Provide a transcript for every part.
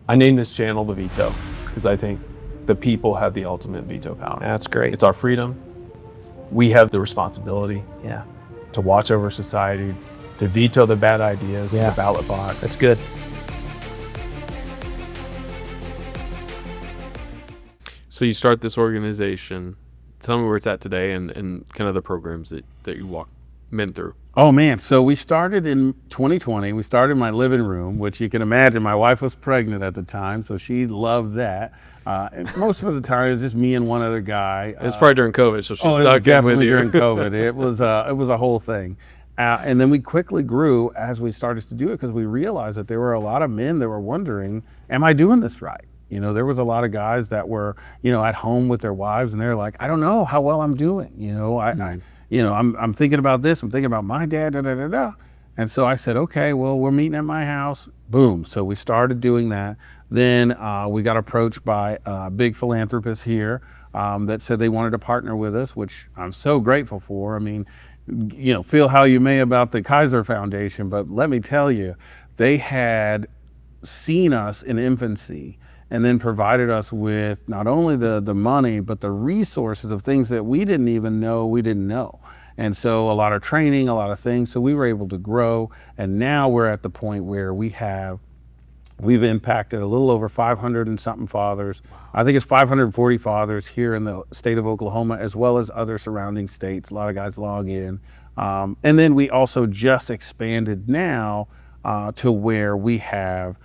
I named this channel The Veto because I think the people have the ultimate veto power. That's great. It's our freedom. We have the responsibility Yeah. to watch over society, to veto the bad ideas Yeah. in the ballot box. That's good. So you start this organization. Tell me where it's at today and kind of the programs that you walk men through. Oh man, so we started in 2020. We started in my living room, which you can imagine my wife was pregnant at the time, so she loved that. And most of the time it was just me and one other guy. It's probably during COVID, so she's it was stuck in with definitely you. during COVID. It was a whole thing. And then we quickly grew as we started to do it because we realized that there were a lot of men that were wondering, am I doing this right? You know, there was a lot of guys that were, at home with their wives and they're like, I don't know how well I'm doing. I'm thinking about this. I'm thinking about my dad, da-da-da-da. And so I said, okay, well, we're meeting at my house. Boom. So we started doing that. Then we got approached by a big philanthropist here that said they wanted to partner with us, which I'm so grateful for. I mean, feel how you may about the Kaiser Foundation, but let me tell you, they had seen us in infancy and then provided us with not only the money, but the resources of things that we didn't even know we didn't know. And so a lot of training, a lot of things. So we were able to grow. And now we're at the point where we've impacted a little over 500 and something fathers. I think it's 540 fathers here in the state of Oklahoma, as well as other surrounding states. A lot of guys log in. And then we also just expanded now to where we have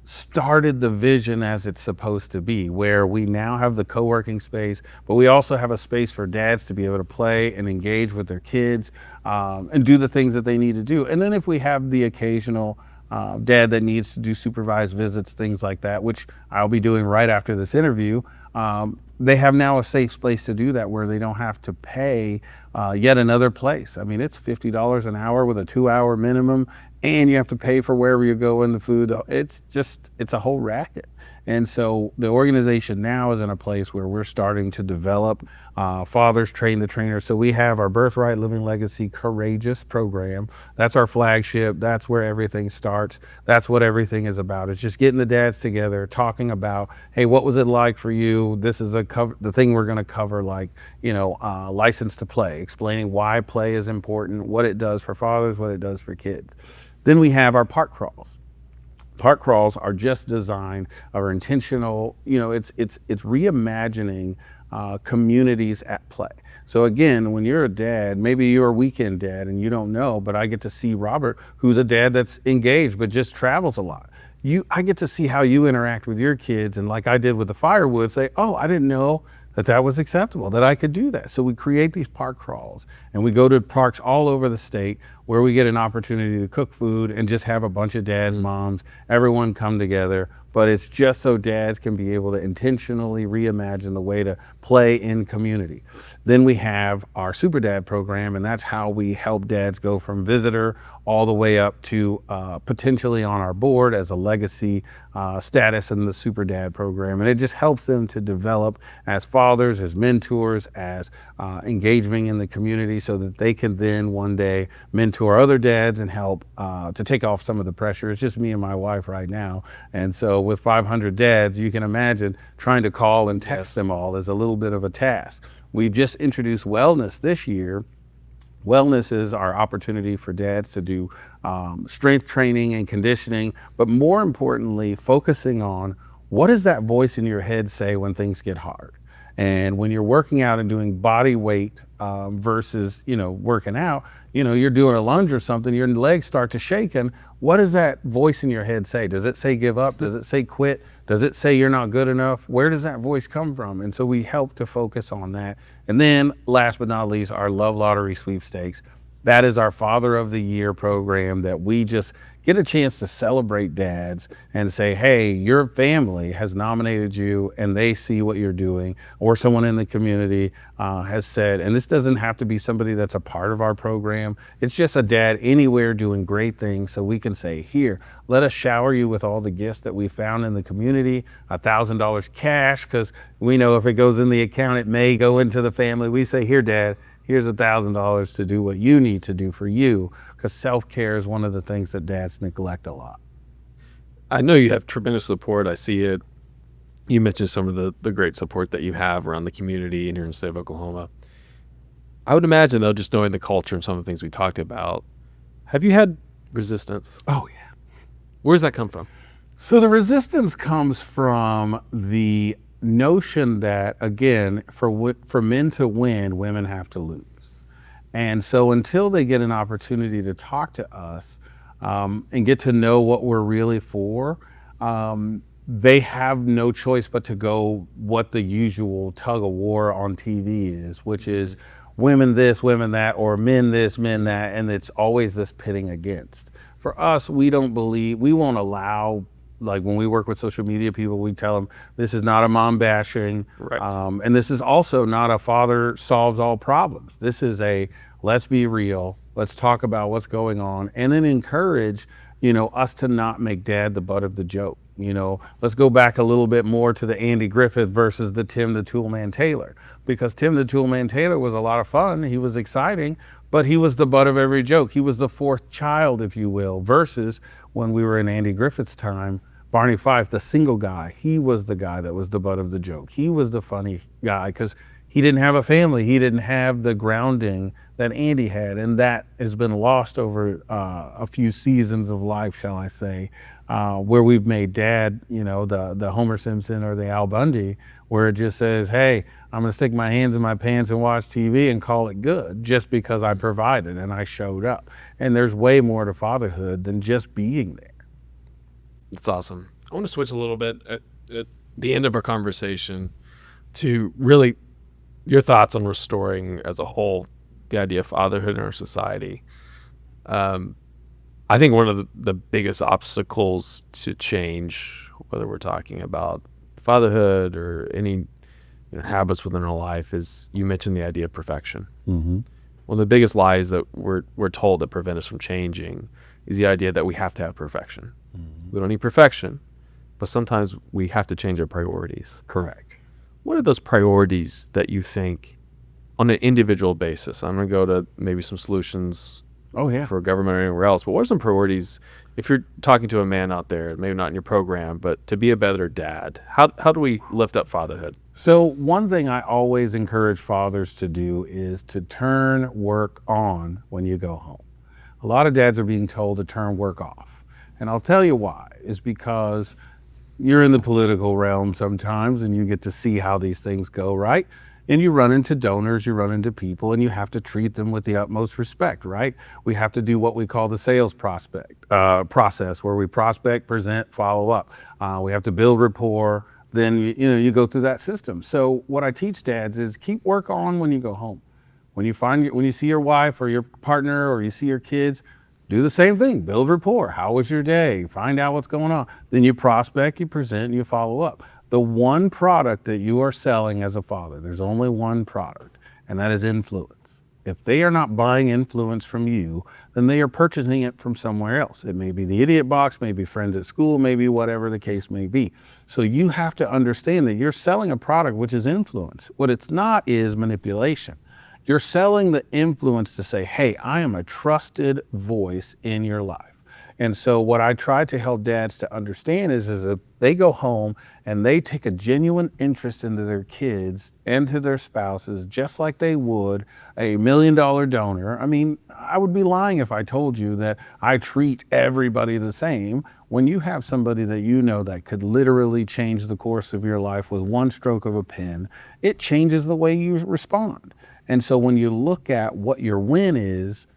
started the vision as it's supposed to be, where we now have the co-working space, but we also have a space for dads to be able to play and engage with their kids and do the things that they need to do. And then if we have the occasional dad that needs to do supervised visits, things like that, which I'll be doing right after this interview, they have now a safe place to do that where they don't have to pay yet another place. I mean, it's $50 an hour with a 2-hour minimum, and you have to pay for wherever you go in the food. It's a whole racket. And so the organization now is in a place where we're starting to develop fathers, train the trainers. So we have our Birthright Living Legacy Courageous program. That's our flagship. That's where everything starts. That's what everything is about. It's just getting the dads together, talking about, hey, what was it like for you? This is the thing we're going to cover, like, license to play, explaining why play is important, what it does for fathers, what it does for kids. Then we have our park crawls. Park crawls are just designed, are intentional. It's reimagining communities at play. So again, when you're a dad, maybe you're a weekend dad and you don't know, but I get to see Robert, who's a dad that's engaged but just travels a lot. I get to see how you interact with your kids, and like I did with the firewood, say, oh, I didn't know that was acceptable, that I could do that. So we create these park crawls and we go to parks all over the state where we get an opportunity to cook food and just have a bunch of dads, moms, everyone come together. But it's just so dads can be able to intentionally reimagine the way to play in community. Then we have our Super Dad program, and that's how we help dads go from visitor all the way up to potentially on our board as a legacy status in the Super Dad program. And it just helps them to develop as fathers, as mentors, as engaging in the community so that they can then one day mentor other dads and help to take off some of the pressure. It's just me and my wife right now. And so with 500 dads, you can imagine trying to call and text them all is a little bit of a task. We've just introduced wellness this year. Wellness is our opportunity for dads to do strength training and conditioning, but more importantly, focusing on what does that voice in your head say when things get hard? And when you're working out and doing body weight versus, working out, you're doing a lunge or something, your legs start to shake. And what does that voice in your head say? Does it say give up? Does it say quit? Does it say you're not good enough? Where does that voice come from? And so we help to focus on that. And then last but not least, our Love Lottery Sweepstakes. That is our Father of the Year program that we just get a chance to celebrate dads and say, hey, your family has nominated you and they see what you're doing, or someone in the community has said, and this doesn't have to be somebody that's a part of our program. It's just a dad anywhere doing great things. So we can say, here, let us shower you with all the gifts that we found in the community, $1,000 cash, because we know if it goes in the account, it may go into the family. We say, here, Dad, here's $1,000 to do what you need to do for you, because self-care is one of the things that dads neglect a lot. I know you have tremendous support. I see it. You mentioned some of the great support that you have around the community and here in the state of Oklahoma. I would imagine, though, just knowing the culture and some of the things we talked about, have you had resistance? Oh, yeah. Where does that come from? So the resistance comes from the notion that, again, for men to win, women have to lose. And so until they get an opportunity to talk to us and get to know what we're really for, they have no choice but to go what the usual tug of war on TV is, which is women this, women that, or men this, men that, and it's always this pitting against. For us, we won't allow, like when we work with social media people, we tell them this is not a mom bashing, Right. and this is also not a father solves all problems. This is a let's be real, let's talk about what's going on, and then encourage, us to not make dad the butt of the joke. Let's go back a little bit more to the Andy Griffith versus the Tim the Toolman Taylor, because Tim the Toolman Taylor was a lot of fun. He was exciting, but he was the butt of every joke. He was the fourth child, if you will, versus when we were in Andy Griffith's time, Barney Fife, the single guy, he was the guy that was the butt of the joke. He was the funny guy because he didn't have a family. He didn't have the grounding that Andy had, and that has been lost over a few seasons of life, shall I say, where we've made dad, the Homer Simpson or the Al Bundy, where it just says, hey, I'm going to stick my hands in my pants and watch TV and call it good just because I provided and I showed up. And there's way more to fatherhood than just being there. That's awesome. I want to switch a little bit at the end of our conversation to really your thoughts on restoring as a whole the idea of fatherhood in our society. I think one of the biggest obstacles to change, whether we're talking about fatherhood or any habits within our life, is you mentioned the idea of perfection. Mm-hmm. One of the biggest lies that we're told that prevent us from changing is the idea that we have to have perfection. Mm-hmm. We don't need perfection, but sometimes we have to change our priorities. Correct. What are those priorities that you think on an individual basis? I'm going to go to maybe some solutions for government or anywhere else, but what are some priorities if you're talking to a man out there, maybe not in your program, but to be a better dad? How do we lift up fatherhood? So one thing I always encourage fathers to do is to turn work on when you go home. A lot of dads are being told to turn work off. And I'll tell you why, is because you're in the political realm sometimes and you get to see how these things go, right? And you run into donors, you run into people, and you have to treat them with the utmost respect, right? We have to do what we call the sales process, where we prospect, present, follow up. We have to build rapport. Then you go through that system. So what I teach dads is keep work on when you go home. When you see your wife or your partner or you see your kids, do the same thing. Build rapport. How was your day? Find out what's going on. Then you prospect, you present, and you follow up. The one product that you are selling as a father, there's only one product, and that is influence. If they are not buying influence from you, then they are purchasing it from somewhere else. It may be the idiot box, maybe friends at school, maybe whatever the case may be. So you have to understand that you're selling a product which is influence. What it's not is manipulation. You're selling the influence to say, hey, I am a trusted voice in your life. And so what I try to help dads to understand is if they go home and they take a genuine interest into their kids and to their spouses, just like they would a $1 million donor. I mean, I would be lying if I told you that I treat everybody the same. When you have somebody that that could literally change the course of your life with one stroke of a pen, it changes the way you respond. And so when you look at what your win is,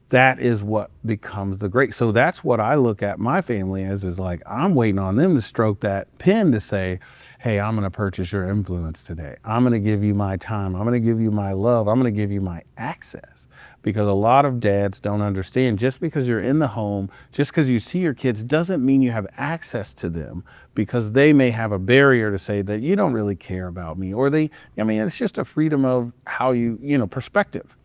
that is what becomes the great. So that's what I look at my family as, is like, I'm waiting on them to stroke that pen to say, hey, I'm going to purchase your influence today. I'm going to give you my time. I'm going to give you my love. I'm going to give you my access. Because a lot of dads don't understand, just because you're in the home, just because you see your kids doesn't mean you have access to them, because they may have a barrier to say that you don't really care about me, or it's just a freedom of how perspective.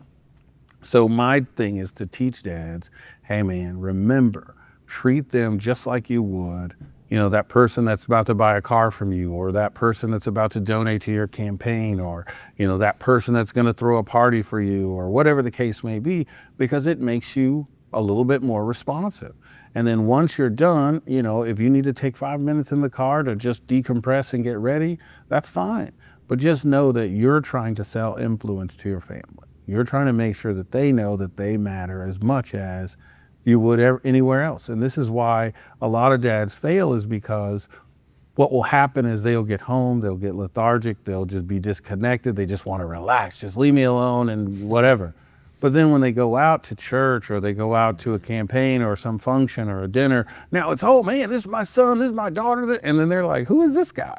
So my thing is to teach dads, hey man, remember, treat them just like you would, that person that's about to buy a car from you, or that person that's about to donate to your campaign, or, that person that's going to throw a party for you, or whatever the case may be, because it makes you a little bit more responsive. And then once you're done, if you need to take 5 minutes in the car to just decompress and get ready, that's fine. But just know that you're trying to sell influence to your family. You're trying to make sure that they know that they matter as much as you would anywhere else. And this is why a lot of dads fail, is because what will happen is they'll get home, they'll get lethargic, they'll just be disconnected, they just want to relax, just leave me alone and whatever. But then when they go out to church, or they go out to a campaign or some function or a dinner, now it's, oh man, this is my son, this is my daughter, and then they're like, who is this guy?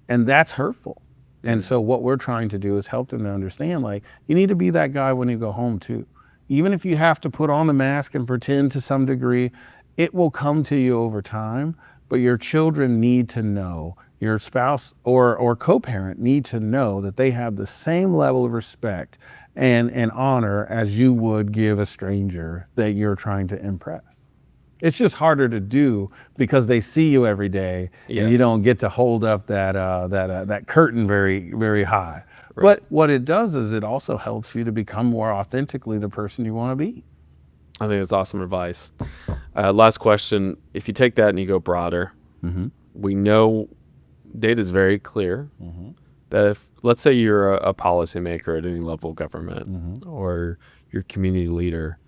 And that's hurtful. And so what we're trying to do is help them to understand, like, you need to be that guy when you go home too. Even if you have to put on the mask and pretend to some degree, it will come to you over time. But your children need to know, your spouse or co-parent need to know that they have the same level of respect and honor as you would give a stranger that you're trying to impress. It's just harder to do because they see you every day, Yes. and you don't get to hold up that curtain very, very high. Right. But what it does is it also helps you to become more authentically the person you want to be. I think it's awesome advice. Last question. If you take that and you go broader, we know data is very clear that if, let's say you're a policymaker at any level of government or you're a community leader,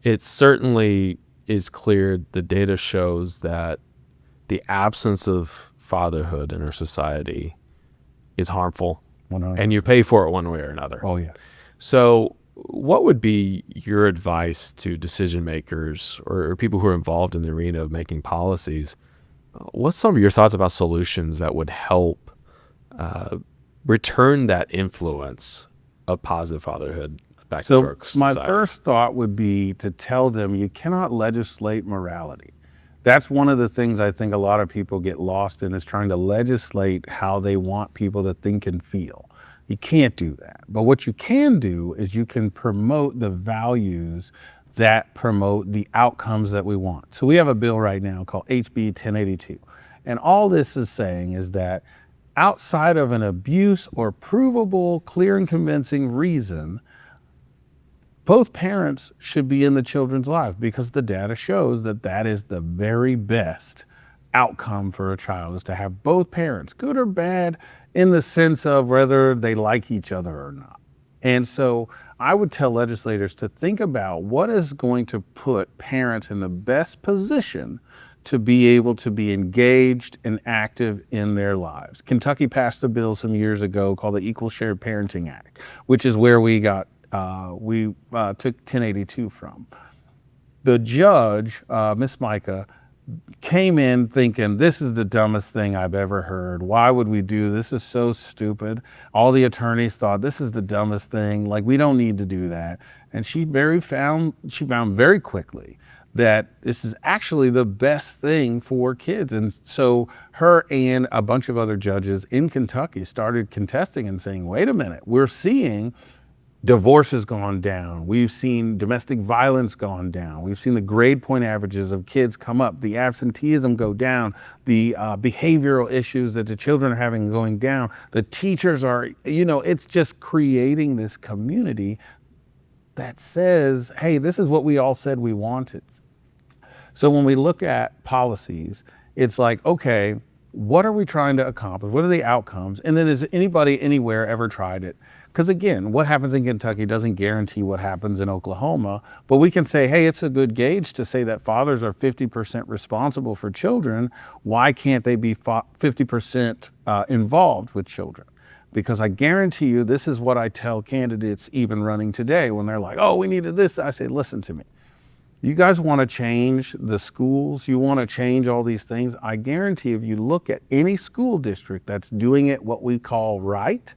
it certainly is clear, the data shows that the absence of fatherhood in our society is harmful, 100%. and you pay for it one way or another. Oh yeah. So what would be your advice to decision makers or people who are involved in the arena of making policies? What's some of your thoughts about solutions that would help return that influence of positive fatherhood back to our So my society? first thought would be to tell them you cannot legislate morality. That's one of the things I think a lot of people get lost in, is trying to legislate how they want people to think and feel. You can't do that. But what you can do is you can promote the values that promote the outcomes that we want. So we have a bill right now called HB 1082. And all this is saying is that outside of an abuse or provable, clear and convincing reason, both parents should be in the children's lives, because the data shows that that is the very best outcome for a child, is to have both parents, good or bad, in the sense of whether they like each other or not. And so I would tell legislators to think about what is going to put parents in the best position to be able to be engaged and active in their lives. Kentucky passed a bill some years ago called the Equal Shared Parenting Act, which is where we took 1082 from. The judge, Miss Micah, came in thinking, this is the dumbest thing I've ever heard. Why would we do this? This is so stupid. All the attorneys thought this is the dumbest thing. Like, we don't need to do that. And she found very quickly that this is actually the best thing for kids. And so her and a bunch of other judges in Kentucky started contesting and saying, wait a minute, we're seeing divorce has gone down. We've seen domestic violence gone down. We've seen the grade point averages of kids come up, the absenteeism go down, the behavioral issues that the children are having going down. The teachers are, it's just creating this community that says, hey, this is what we all said we wanted. So when we look at policies, it's like, okay, what are we trying to accomplish? What are the outcomes? And then has anybody anywhere ever tried it? Because again, what happens in Kentucky doesn't guarantee what happens in Oklahoma, but we can say, hey, it's a good gauge to say that fathers are 50% responsible for children. Why can't they be 50% involved with children? Because I guarantee you, this is what I tell candidates even running today when they're like, oh, we needed this. I say, listen to me. You guys want to change the schools, you want to change all these things. I guarantee if you look at any school district that's doing it what we call right,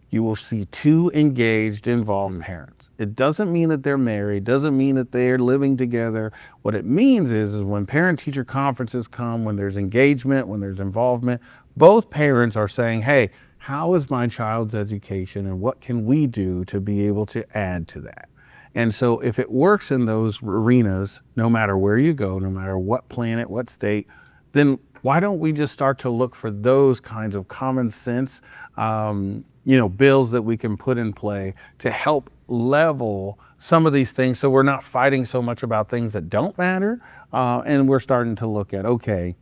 you will see two engaged, involved parents. It doesn't mean that they're married, doesn't mean that they're living together. What it means is when parent-teacher conferences come, when there's engagement, when there's involvement, both parents are saying, hey, how is my child's education and what can we do to be able to add to that? And so if it works in those arenas, no matter where you go, no matter what planet, what state, then why don't we just start to look for those kinds of common sense, bills that we can put in play to help level some of these things so we're not fighting so much about things that don't matter. And we're starting to look at, okay,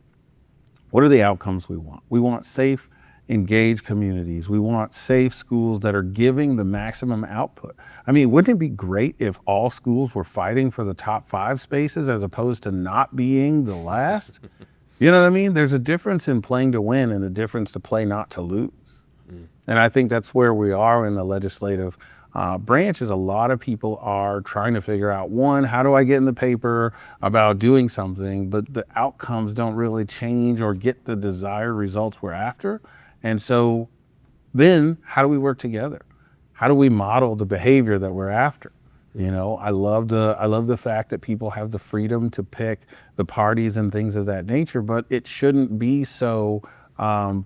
what are the outcomes we want? We want safe, engaged communities. We want safe schools that are giving the maximum output. I mean, wouldn't it be great if all schools were fighting for the top 5 spaces as opposed to not being the last? You know what I mean? There's a difference in playing to win and a difference to play not to lose. And I think that's where we are in the legislative branch. Is a lot of people are trying to figure out, one, how do I get in the paper about doing something, but the outcomes don't really change or get the desired results we're after. And so then how do we work together? How do we model the behavior that we're after? You know, I love the fact that people have the freedom to pick the parties and things of that nature, but it shouldn't be so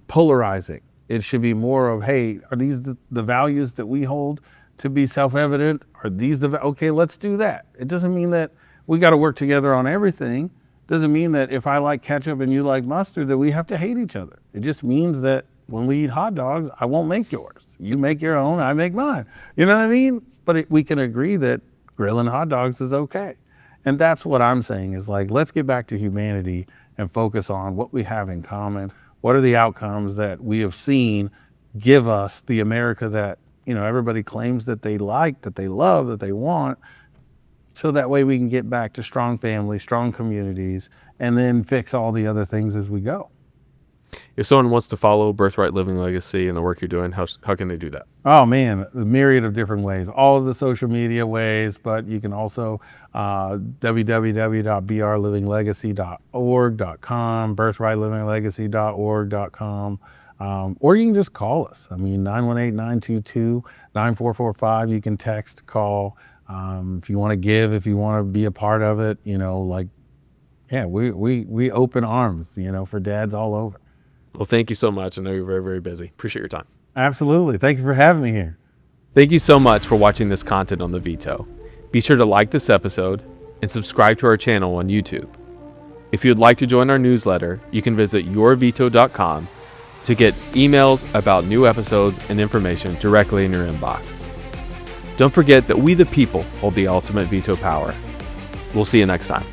polarizing. It should be more of, hey, are these the values that we hold to be self-evident? Are these okay, let's do that. It doesn't mean that we got to work together on everything. Doesn't mean that if I like ketchup and you like mustard that we have to hate each other. It just means that when we eat hot dogs, I won't make yours. You make your own, I make mine. You know what I mean? But we can agree that grilling hot dogs is okay. And that's what I'm saying is, like, let's get back to humanity and focus on what we have in common. What are the outcomes that we have seen give us the America that, you know, everybody claims that they like, that they love, that they want, so that way we can get back to strong families, strong communities, and then fix all the other things as we go. If someone wants to follow Birthright Living Legacy and the work you're doing, how can they do that? Oh man, a myriad of different ways, all of the social media ways, but you can also www.brlivinglegacy.org.com, birthrightlivinglegacy.org.com, or you can just call us. I mean, 918-922-9445. You can text, call, if you want to give, if you want to be a part of it, you know, like, yeah, we open arms, you know, for dads all over. Well, thank you so much. I know you're very, very busy. Appreciate your time. Absolutely. Thank you for having me here. Thank you so much for watching this content on The Veto. Be sure to like this episode and subscribe to our channel on YouTube. If you'd like to join our newsletter, you can visit yourveto.com to get emails about new episodes and information directly in your inbox. Don't forget that we the people hold the ultimate veto power. We'll see you next time.